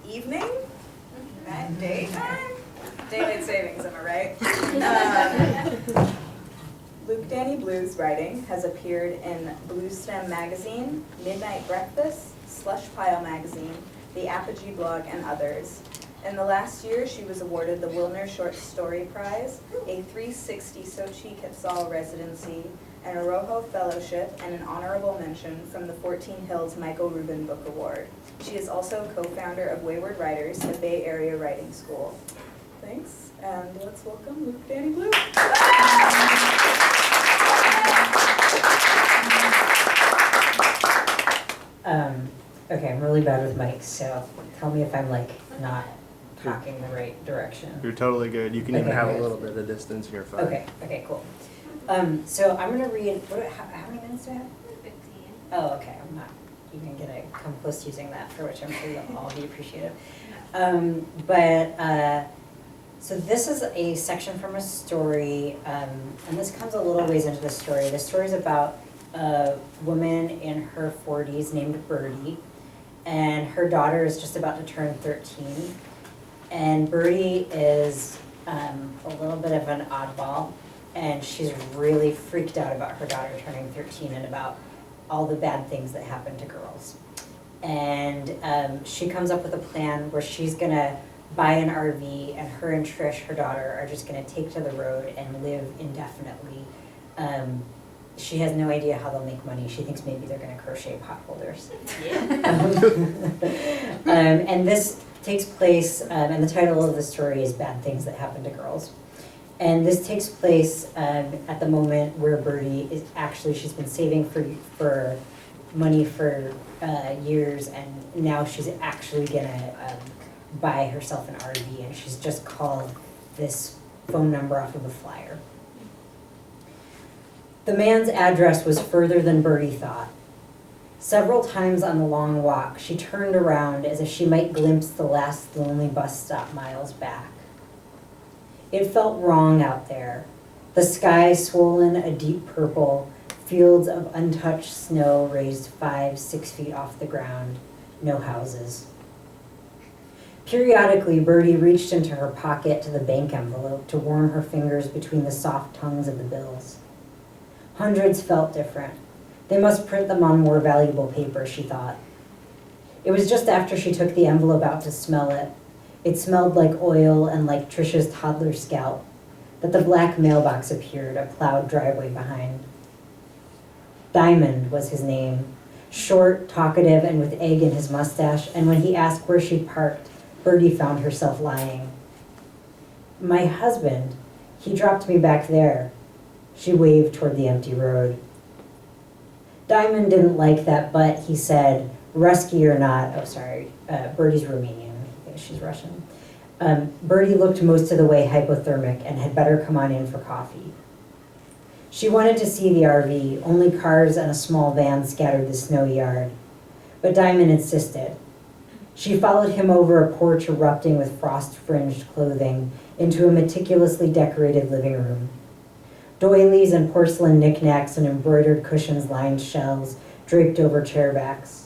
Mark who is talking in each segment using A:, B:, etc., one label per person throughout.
A: evening, right? Daytime, daylight savings, am I right? Luke Dani Blue's writing has appeared in Blue Stem Magazine, Midnight Breakfast, Slush Pile Magazine, the Apogee blog, and others. In the last year, she was awarded the Wilner Short Story Prize, a 360 Sochi Quetzal residency, an Orojo Fellowship, and an honorable mention from the 14 Hills Michael Rubin Book Award. She is also co-founder of Wayward Writers, a Bay Area writing school. Thanks, and let's welcome Luke Dani Blue.
B: Okay, I'm really bad with mics, so tell me if I'm not talking the right direction.
C: You're totally good. You can even
B: Okay,
C: have
B: good.
C: a little bit of distance and you're fine.
B: Okay, cool. So I'm gonna read, how many minutes do I have?
D: 15.
B: Oh, okay, I'm not even gonna come close to using that, for which I'm sure you'll all be appreciative. So this is a section from a story, and this comes a little ways into the story. The story is about a woman in her 40s named Birdie, and her daughter is just about to turn 13. And Birdie is a little bit of an oddball, and she's really freaked out about her daughter turning 13 and about all the bad things that happen to girls. And she comes up with a plan where she's gonna buy an RV, and her and Trish, her daughter, are just gonna take to the road and live indefinitely. She has no idea how they'll make money. She thinks maybe they're gonna crochet pot holders. And this takes place, and the title of the story is Bad Things That Happen to Girls. And this takes place at the moment where Birdie is actually, she's been saving for money for years, and now she's actually gonna buy herself an RV, and she's just called this phone number off of a flyer. The man's address was further than Birdie thought. Several times on the long walk, she turned around as if she might glimpse the last lonely bus stop miles back. It felt wrong out there. The sky swollen a deep purple, fields of untouched snow raised 5-6 feet off the ground, no houses. Periodically, Birdie reached into her pocket to the bank envelope to warm her fingers between the soft tongues of the bills. Hundreds felt different. They must print them on more valuable paper, she thought. It was just after she took the envelope out to smell it. It smelled like oil and like Trisha's toddler scalp, that the black mailbox appeared, a plowed driveway behind. Diamond was his name, short, talkative, and with egg in his mustache, and when he asked where she'd parked, Birdie found herself lying. My husband, he dropped me back there. She waved toward the empty road. Diamond didn't like that, but he said, Rusky or not, Birdie's Romanian, I think she's Russian. Birdie looked most of the way hypothermic and had better come on in for coffee. She wanted to see the RV, only cars and a small van scattered the snowy yard. But Diamond insisted. She followed him over a porch erupting with frost-fringed clothing into a meticulously decorated living room. Doilies and porcelain knickknacks and embroidered cushions lined shelves draped over chairbacks.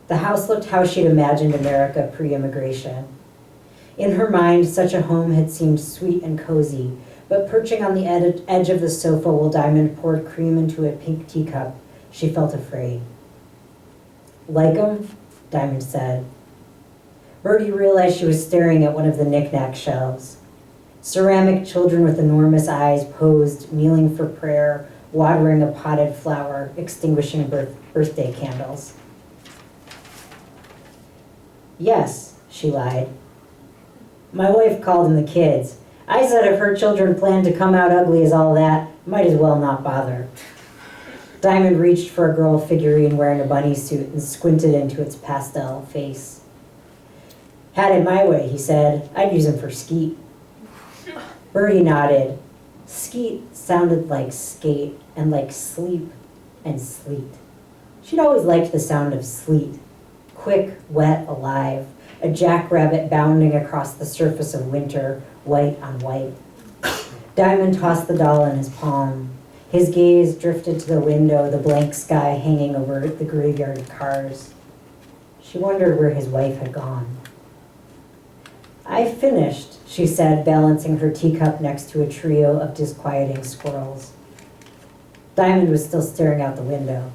B: The house looked how she'd imagined America pre-immigration. In her mind, such a home had seemed sweet and cozy, but perching on the edge of the sofa while Diamond poured cream into a pink teacup, she felt afraid. Like 'em? Diamond said. Birdie realized she was staring at one of the knick-knack shelves. Ceramic children with enormous eyes posed, kneeling for prayer, watering a potted flower, extinguishing birthday candles. Yes, she lied. My wife called them the kids. I said if her children planned to come out ugly as all that, might as well not bother. Diamond reached for a girl figurine wearing a bunny suit and squinted into its pastel face. Had it my way, he said, I'd use him for skeet. Birdie nodded. Skeet sounded like skate and like sleep and sleet. She'd always liked the sound of sleet. Quick, wet, alive. A jackrabbit bounding across the surface of winter, white on white. Diamond tossed the doll in his palm. His gaze drifted to the window, the blank sky hanging over the graveyard of cars. She wondered where his wife had gone. "I finished," she said, balancing her teacup next to a trio of disquieting squirrels. Diamond was still staring out the window.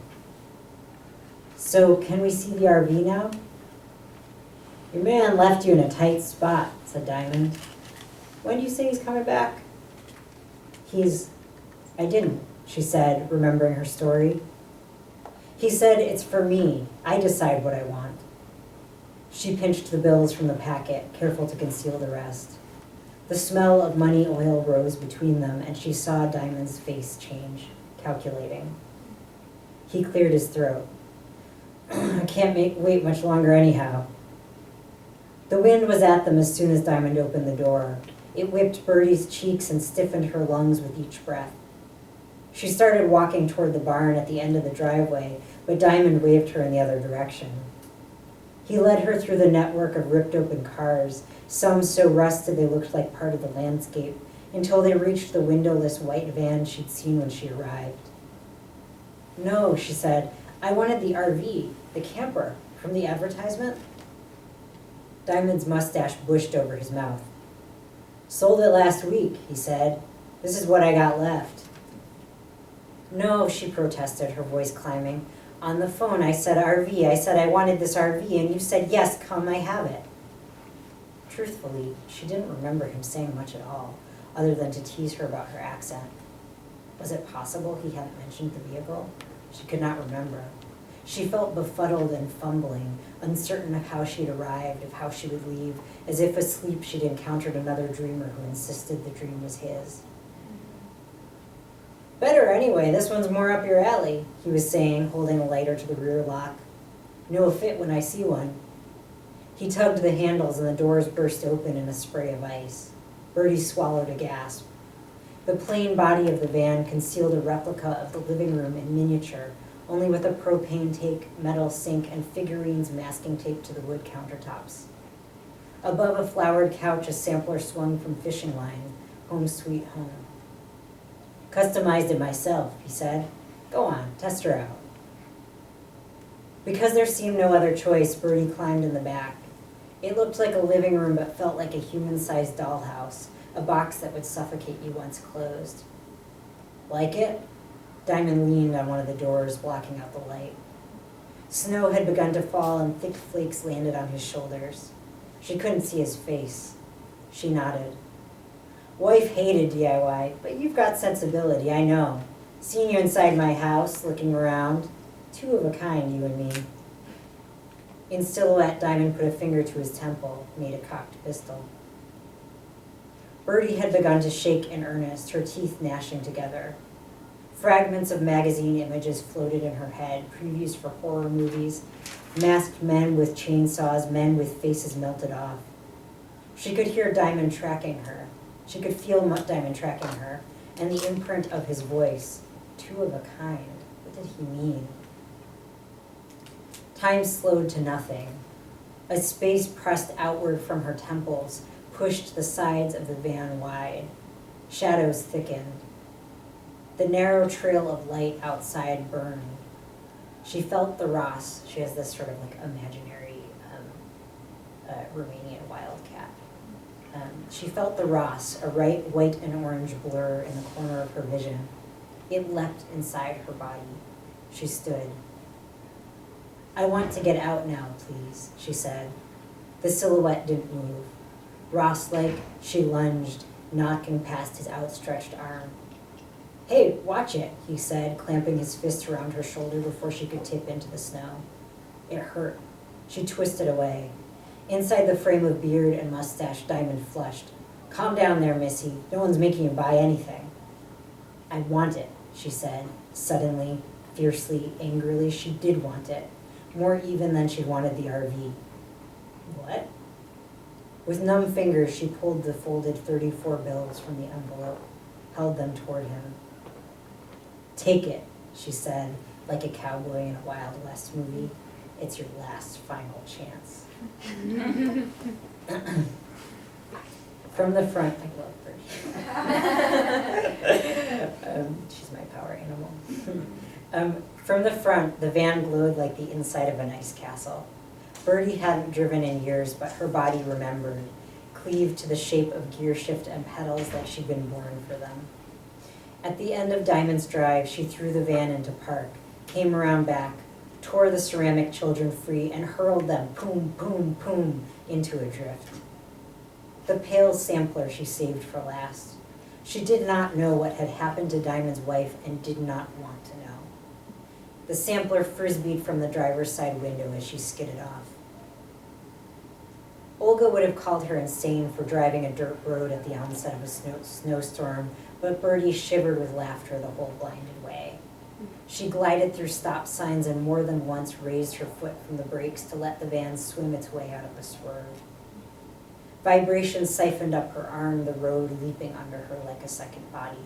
B: "So, can we see the RV now?" "Your man left you in a tight spot," said Diamond. "When do you say he's coming back?" I didn't," she said, remembering her story. "He said it's for me. I decide what I want." She pinched the bills from the packet, careful to conceal the rest. The smell of money oil rose between them, and she saw Diamond's face change, calculating. He cleared his throat. "I can't wait much longer anyhow." The wind was at them as soon as Diamond opened the door. It whipped Birdie's cheeks and stiffened her lungs with each breath. She started walking toward the barn at the end of the driveway, but Diamond waved her in the other direction. He led her through the network of ripped-open cars, some so rusted they looked like part of the landscape, until they reached the windowless white van she'd seen when she arrived. "No," she said, "I wanted the RV, the camper, from the advertisement." Diamond's mustache bushed over his mouth. "Sold it last week," he said. "This is what I got left." "No," she protested, her voice climbing. "On the phone I said RV. I said I wanted this RV, and you said, yes, come, I have it." Truthfully, she didn't remember him saying much at all, other than to tease her about her accent. Was it possible he hadn't mentioned the vehicle? She could not remember. She felt befuddled and fumbling, uncertain of how she'd arrived, of how she would leave, as if asleep she'd encountered another dreamer who insisted the dream was his. "Better anyway, this one's more up your alley," he was saying, holding a lighter to the rear lock. "Know a fit when I see one." He tugged the handles and the doors burst open in a spray of ice. Birdie swallowed a gasp. The plain body of the van concealed a replica of the living room in miniature, only with a propane tank, metal sink, and figurines masking tape to the wood countertops. Above a flowered couch, a sampler swung from fishing line, home sweet home. "Customized it myself," he said. "Go on, test her out." Because there seemed no other choice, Birdie climbed in the back. It looked like a living room but felt like a human-sized dollhouse, a box that would suffocate you once closed. "Like it?" Diamond leaned on one of the doors, blocking out the light. Snow had begun to fall and thick flakes landed on his shoulders. She couldn't see his face. She nodded. "Wife hated DIY, but you've got sensibility, I know. Seen you inside my house, looking around. Two of a kind, you and me." In silhouette, Diamond put a finger to his temple, made a cocked pistol. Birdie had begun to shake in earnest, her teeth gnashing together. Fragments of magazine images floated in her head, previews for horror movies, masked men with chainsaws, men with faces melted off. She could hear Diamond tracking her. She could feel Diamond tracking her, and the imprint of his voice. Two of a kind. What did he mean? Time slowed to nothing. A space pressed outward from her temples, pushed the sides of the van wide. Shadows thickened. The narrow trail of light outside burned. She felt the Ross. She has this sort of like imaginary Romanian wildcat. She felt the Ross, a white and orange blur in the corner of her vision. It leapt inside her body. She stood. "I want to get out now, please," she said. The silhouette didn't move. Ross-like, she lunged, knocking past his outstretched arm. "Hey, watch it," he said, clamping his fist around her shoulder before she could tip into the snow. It hurt. She twisted away. Inside the frame of beard and mustache, Diamond flushed. "Calm down there, missy. No one's making you buy anything." "I want it," she said, suddenly, fiercely, angrily. She did want it, more even than she wanted the RV. "What?" With numb fingers, she pulled the folded 34 bills from the envelope, held them toward him. "Take it," she said, like a cowboy in a Wild West movie. "It's your last, final chance." From the front, I love Birdie. She's my power animal. From the front, the van glowed like the inside of an ice castle. Birdie hadn't driven in years, but her body remembered, cleaved to the shape of gear shift and pedals like she'd been born for them. At the end of Diamond's Drive, she threw the van into park, came around back, tore the ceramic children free, and hurled them, boom, boom, boom, into a drift. The pale sampler she saved for last. She did not know what had happened to Diamond's wife and did not want to know. The sampler frisbeed from the driver's side window as she skidded off. Olga would have called her insane for driving a dirt road at the onset of a snowstorm, but Birdie shivered with laughter the whole blinded way. She glided through stop signs and more than once raised her foot from the brakes to let the van swim its way out of a swerve. Vibration siphoned up her arm, the road leaping under her like a second body.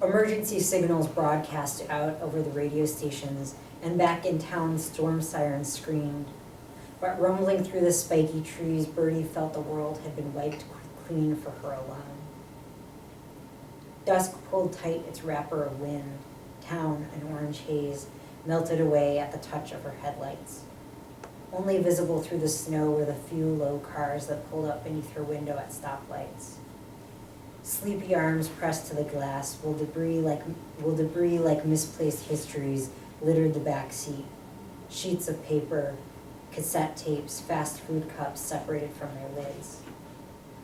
B: Emergency signals broadcast out over the radio stations, and back in town storm sirens screamed. But rumbling through the spiky trees, Birdie felt the world had been wiped clean for her alone. Dusk pulled tight its wrapper of wind. Town, an orange haze, melted away at the touch of her headlights. Only visible through the snow were the few low cars that pulled up beneath her window at stoplights. Sleepy arms pressed to the glass, while debris like misplaced histories littered the back seat. Sheets of paper, cassette tapes, fast food cups separated from their lids.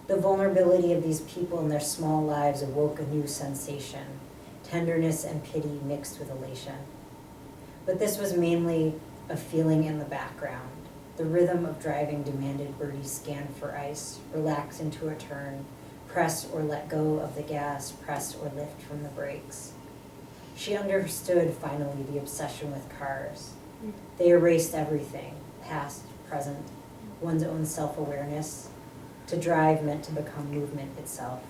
B: The vulnerability of these people in their small lives awoke a new sensation, tenderness and pity mixed with elation. But this was mainly a feeling in the background. The rhythm of driving demanded Birdie scan for ice, relax into a turn, press or let go of the gas, press or lift from the brakes. She understood finally the obsession with cars. They erased everything, past, present, one's own self-awareness. To drive meant to become movement itself.